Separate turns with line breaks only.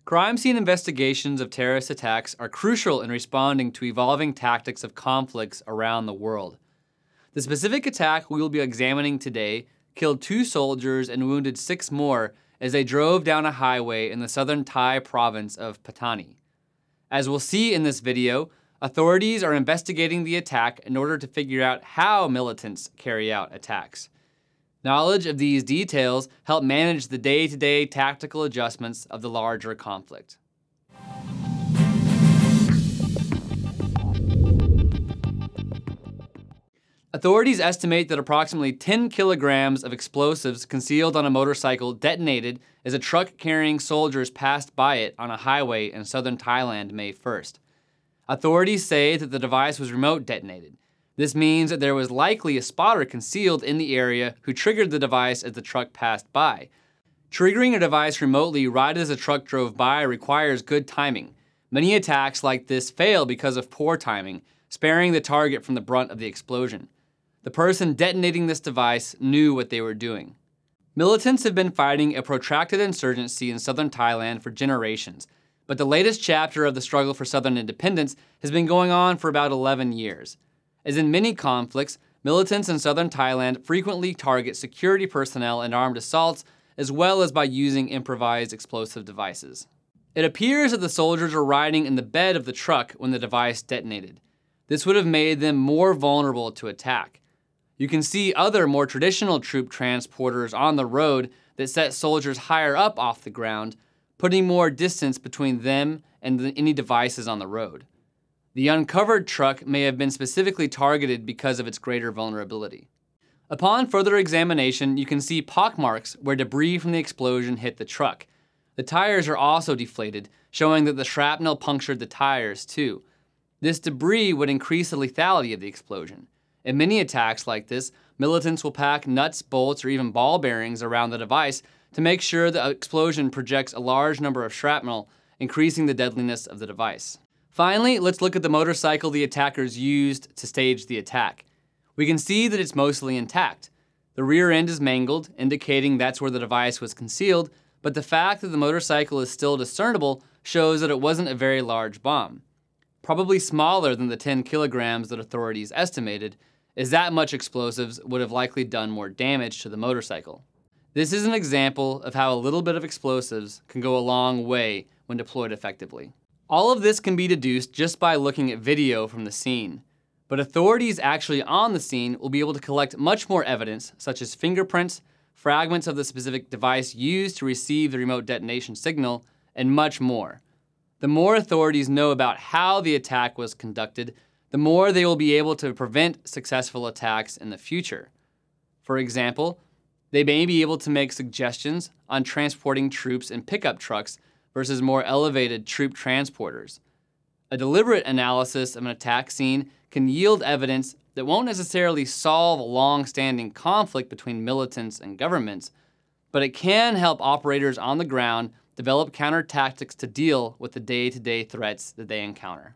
Crime scene investigations of terrorist attacks are crucial in responding to evolving tactics of conflicts around the world. The specific attack we will be examining today killed 2 soldiers and wounded 6 more as they drove down a highway in the southern Thai province of Pattani. As we'll see in this video, authorities are investigating the attack in order to figure out how militants carry out attacks. Knowledge of these details help manage the day-to-day tactical adjustments of the larger conflict. Authorities estimate that approximately 10 kilograms of explosives concealed on a motorcycle detonated as a truck carrying soldiers passed by it on a highway in southern Thailand May 1st. Authorities say that the device was remote detonated. This means that there was likely a spotter concealed in the area who triggered the device as the truck passed by. Triggering a device remotely right as a truck drove by requires good timing. Many attacks like this fail because of poor timing, sparing the target from the brunt of the explosion. The person detonating this device knew what they were doing. Militants have been fighting a protracted insurgency in southern Thailand for generations, but the latest chapter of the struggle for southern independence has been going on for about 11 years. As in many conflicts, militants in southern Thailand frequently target security personnel in armed assaults, as well as by using improvised explosive devices. It appears that the soldiers were riding in the bed of the truck when the device detonated. This would have made them more vulnerable to attack. You can see other more traditional troop transporters on the road that set soldiers higher up off the ground, putting more distance between them and any devices on the road. The uncovered truck may have been specifically targeted because of its greater vulnerability. Upon further examination, you can see pockmarks where debris from the explosion hit the truck. The tires are also deflated, showing that the shrapnel punctured the tires too. This debris would increase the lethality of the explosion. In many attacks like this, militants will pack nuts, bolts, or even ball bearings around the device to make sure the explosion projects a large number of shrapnel, increasing the deadliness of the device. Finally, let's look at the motorcycle the attackers used to stage the attack. We can see that it's mostly intact. The rear end is mangled, indicating that's where the device was concealed, but the fact that the motorcycle is still discernible shows that it wasn't a very large bomb. Probably smaller than the 10 kilograms that authorities estimated, as that much explosives would have likely done more damage to the motorcycle. This is an example of how a little bit of explosives can go a long way when deployed effectively. All of this can be deduced just by looking at video from the scene, but authorities actually on the scene will be able to collect much more evidence, such as fingerprints, fragments of the specific device used to receive the remote detonation signal, and much more. The more authorities know about how the attack was conducted, the more they will be able to prevent successful attacks in the future. For example, they may be able to make suggestions on transporting troops in pickup trucks versus more elevated troop transporters. A deliberate analysis of an attack scene can yield evidence that won't necessarily solve a long-standing conflict between militants and governments, but it can help operators on the ground develop counter tactics to deal with the day-to-day threats that they encounter.